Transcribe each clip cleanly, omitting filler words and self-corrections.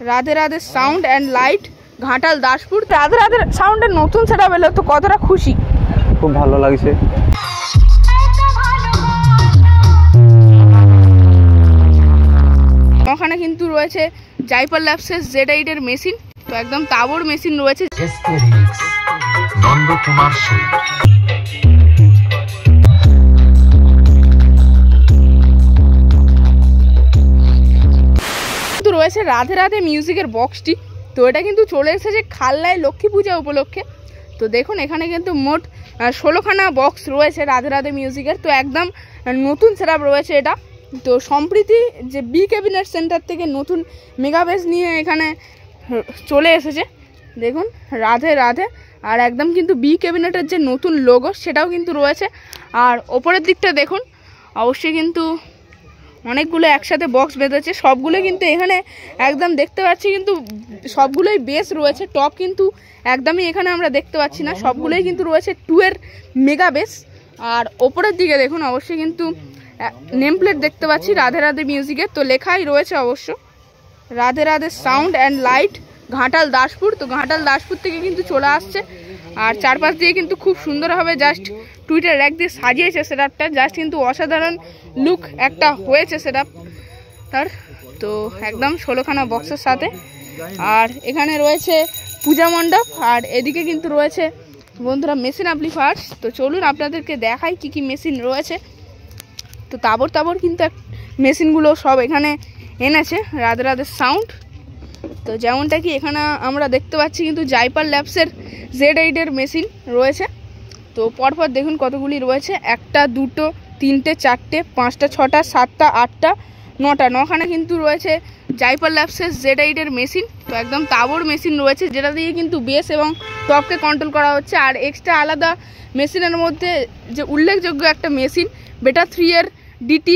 Radhe Radhe sound and light, Ghatal Daspur. Radhe Radhe সাউন্ডের নতুন setup এলো, তো কতটা খুশি? খুব ভালো লাগছে। ওখানে কিন্তু রয়েছে জাইপার ল্যাবসের Z8 এর মেশিন, তো একদম তাবড় মেশিন রয়েছে। কিন্তু রয়েছে রাধে রাধে মিউজিকের বক্সটি, তো এটা কিন্তু চলে এসেছে খালনায় লক্ষ্মী পূজা উপলক্ষে। তো দেখুন এখানে কিন্তু মোট 16খানা বক্স রয়েছে রাধে রাধে মিউজিকের, তো একদম নতুন সেটআপ রয়েছে এটা। তো সম্প্রতি যে বি ক্যাবিনেট সেন্টার থেকে নতুন মেগাবেস নিয়ে এখানে চলে এসেছে, দেখুন রাধে রাধে। আর একদম কিন্তু বি ক্যাবিনেটের যে নতুন লোগো সেটাও কিন্তু রয়েছে। আর ওপরের দিকটা দেখুন, অবশ্যই কিন্তু অনেকগুলো একসাথে বক্স বেঁধেছে, সবগুলো কিন্তু এখানে একদম দেখতে পাচ্ছি কিন্তু সবগুলোই বেস রয়েছে, টপ কিন্তু একদমই এখানে আমরা দেখতে পাচ্ছি না, সবগুলোই কিন্তু রয়েছে 2 এর মেগা বেস। আর ওপরের দিকে দেখুন অবশ্যই কিন্তু নেম প্লেট দেখতে পাচ্ছি রাধে রাধে মিউজিকের, তো লেখাই রয়েছে অবশ্য Radhe Radhe sound and light, Ghatal Daspur. তো ঘাটাল দাসপুর থেকে কিন্তু চলে আসছে। আর চারপাশ দিয়ে কিন্তু খুব সুন্দরভাবে জাস্ট টুইটার র্যাক দিয়ে সাজিয়েছে সেটআপটা, জাস্ট কিন্তু অসাধারণ লুক একটা হয়েছে সেটআপ তার। তো একদম 16খানা বক্সের সাথে। আর এখানে রয়েছে পূজা মণ্ডপ, আর এদিকে কিন্তু রয়েছে বন্ধুরা মেশিন অ্যাম্পলিফায়ার্স। তো চলুন আপনাদেরকে দেখাই কি কি মেশিন রয়েছে। তো তাবড় তাবড় কিন্তু মেশিনগুলো সব এখানে এনেছে রাধে রাধে সাউন্ড। তো যেমনটা কি এখানে আমরা দেখতে পাচ্ছি কিন্তু জাইপার ল্যাবসের Z8 এর মেশিন রয়েছে। তো পরপর দেখুন কতগুলি রয়েছে, 1টা 2টো 3টে 4টে 5টা 6টা 7টা 8টা 9খানা কিন্তু রয়েছে জাইপার ল্যাবসের Z8 এর মেশিন। তো একদম তাবড় মেশিন রয়েছে, যেটা দিয়ে কিন্তু বেস এবং টপকে কন্ট্রোল করা হচ্ছে। আর এক্সট্রা আলাদা মেশিনের মধ্যে যে উল্লেখযোগ্য একটা মেশিন বেটা 3 এর DT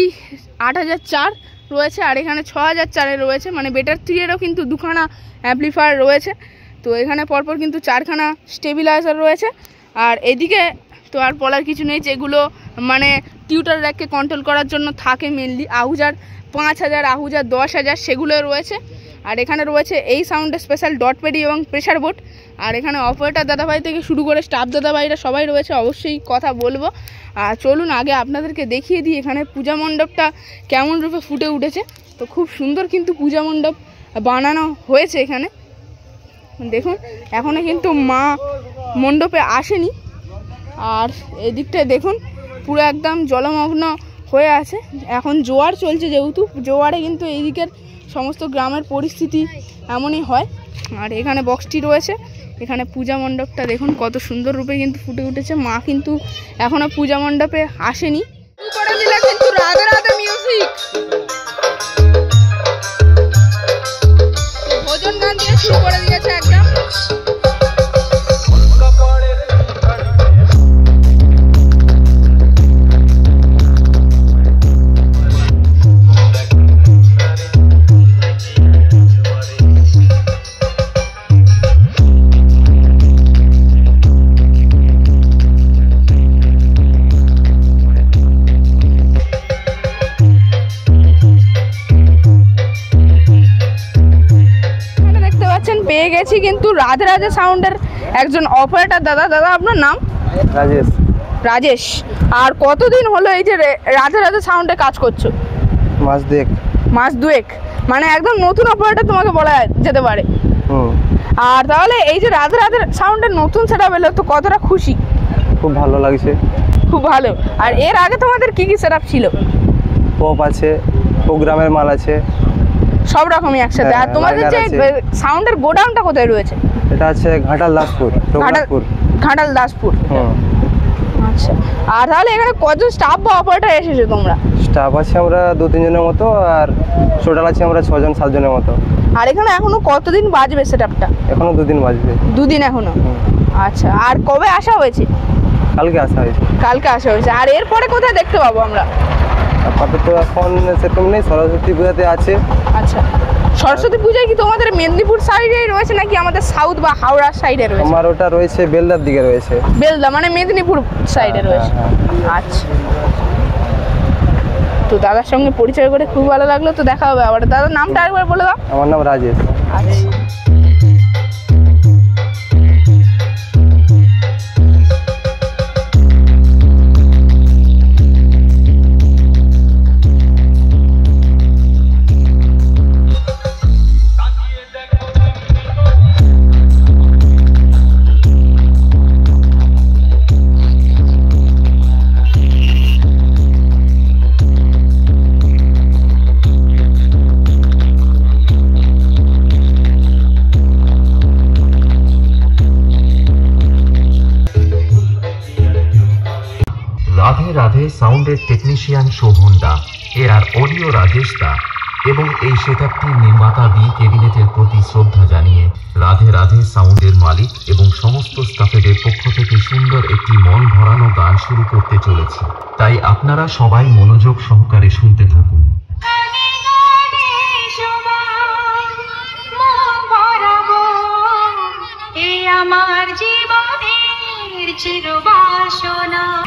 8004 রয়েছে, আর এখানে 6004 রয়েছে, মানে বেটার 3 এরও কিন্তু 2খানা অ্যাম্পলিফায়ার রয়েছে। তো এখানে পরপর কিন্তু 4খানা স্টেবিলাইজার রয়েছে। আর এদিকে তো আর বলার কিছু নেই, যেগুলো মানে টিউটার র্যাককে কন্ট্রোল করার জন্য থাকে মেনলি, আহুজার 5000 আহুজার 10000 সেগুলো রয়েছে। আর এখানে রয়েছে এই সাউন্ডের স্পেশাল ডট পেডি এবং প্রেশার বোর্ড। আর এখানে অপারেটর দাদাভাই থেকে শুরু করে স্টাফ দাদাভাইরা সবাই রয়েছে, অবশ্যই কথা বলবো। আর চলুন আগে আপনাদেরকে দেখিয়ে দিই এখানে পূজা মণ্ডপটা কেমন রূপে ফুটে উঠেছে। তো খুব সুন্দর কিন্তু পূজা মণ্ডপ বানানো হয়েছে এখানে, দেখুন এখনো কিন্তু মা মণ্ডপে আসেনি। আর এদিকটায় দেখুন পুরো একদম জলমগ্ন হয়ে আছে, এখন জোয়ার চলছে, যেহেতু জোয়ারে কিন্তু এইদিকের সমস্ত গ্রামের পরিস্থিতি এমনই হয়। আর এখানে বক্সটি রয়েছে, এখানে পূজা মণ্ডপটা দেখুন কত সুন্দর রূপে কিন্তু ফুটে উঠেছে। মা কিন্তু এখনো পূজা মণ্ডপে আসেনি। কিন্তু রাধে রাধে মিউজিক ভজন গান দিয়ে শুরু করে দিয়েছে একদম। পেয়ে গেছি কিন্তু রাধে রাধে সাউন্ডের একজন অপারেটর দাদা। দাদা আপনার নাম? রাজেশ। রাজেশ। আর কতদিন হলো এই যে রাধে রাধে সাউন্ডে কাজ করছো? মাস 2 মানে একদম নতুন অপারেটর তোমাকে বলা যেতে পারে। আর তাহলে এই যে রাধে রাধে সাউন্ডের নতুন সেটআপ এলো, তো কতটা খুশি? খুব ভালো লাগছে। খুব ভালো। আর এর আগে তোমাদের কি কি সেটআপ ছিল? পপ আছে, প্রোগ্রামের মাল আছে, সব রকমই একসাথে। আর তোমাদের যে সাউন্ডের গোডাউনটা কোথায় রয়েছে? এটা আছে ঘাটাল দাসপুর। ঘাটাল দাসপুর। আচ্ছা। আর তাহলে এখানে কজন স্টাফ বা অপারেটর এসেছে তোমরা? স্টাফ আছে আমরা 2-3 জনের মতো, আর টোটাল আছে আমরা 6-7 জনের মতো। আর এখানে এখনো কতদিন বাজবে সেটআপটা? এখনো 2 দিন বাজবে। 2 দিন এখনো? আচ্ছা। আর কবে আসা হয়েছে? কালকে আসা হয়েছে। আর এরপরে কোথায় দেখতে পাবো আমরা? আপাতত এখন সেরকম নেই, সরস্বতী পূজাতে আছে। আচ্ছা। সরস্বতী পূজায় কি তোমাদের মেদিনীপুর সাইডেই রয়েছে নাকি আমাদের সাউথ বা হাওড়া সাইডে রয়েছে? আমার ওটা রয়েছে বেলদার দিকে রয়েছে। বেলদা মানে মেদিনীপুর সাইডে রয়েছে। আচ্ছা। তো দাদার সঙ্গে পরিচয় করে খুব ভালো লাগলো। তো দেখা হবে আবার। দাদার নামটা আরেকবার বলে দাও। আমার নাম রাজেশ। আচ্ছা। রাধে রাধে সাউন্ডের টেকনিশিয়ান শোভন দা, এর অডিও রাজেশ দা এবং এই সেটআপটির নির্মাতা বি ক্যাবিনেটের প্রতি শ্রদ্ধা জানিয়ে রাধে রাধে সাউন্ডের মালিক এবং সমস্ত স্টাফেদের পক্ষ থেকে সুন্দর একটি মন ভরানো গান শুরু করতে চলেছি। তাই আপনারা সবাই মনোযোগ সহকারে শুনতে থাকুন।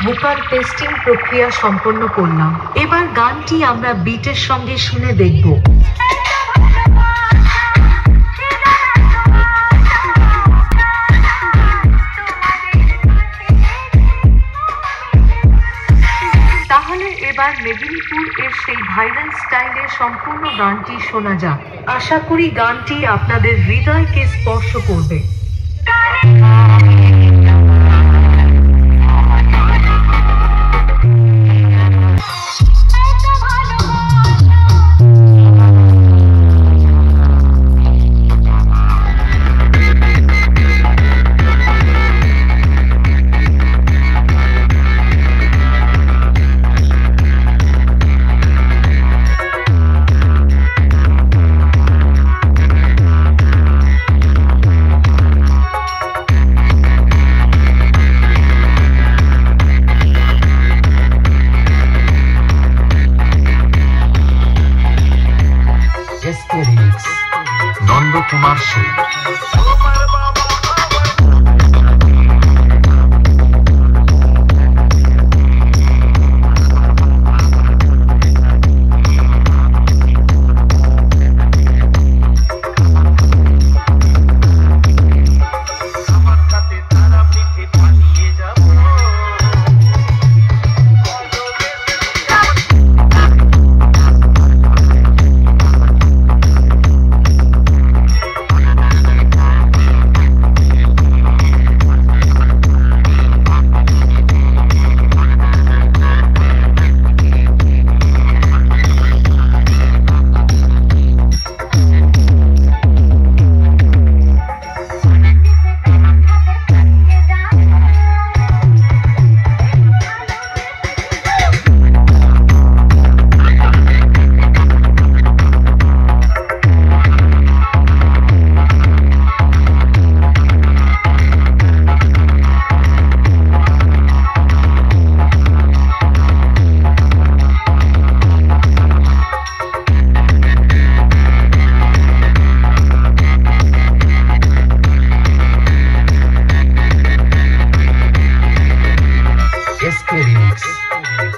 ভোকাল টেস্টিং প্রক্রিয়া সম্পন্ন করলাম। এবার গানটি আমরা বিটের সঙ্গে শুনে দেখব। তাহলে এবার মেদিনীপুর এর সেই ভাইরাল স্টাইলে সম্পূর্ণ গানটি শোনা যাক। আশা করি গানটি আপনাদের হৃদয়কে স্পর্শ করবে। নন্দকুমার সেন।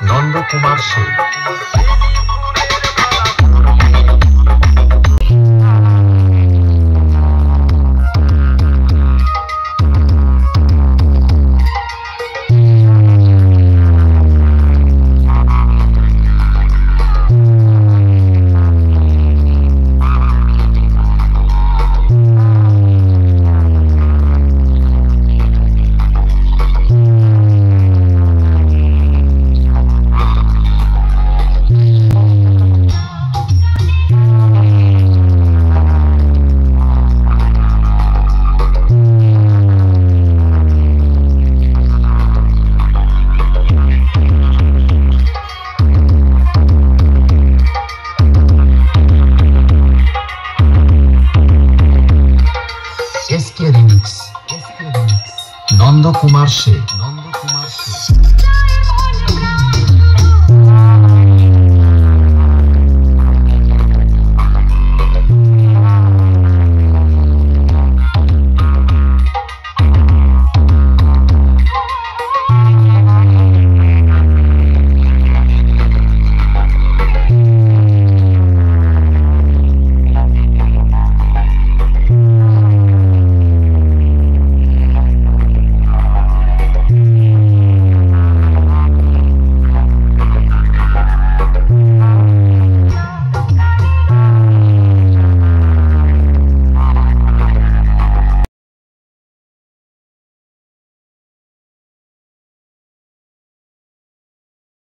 নন্দকুমার সেন। নন্দকুমার সেন।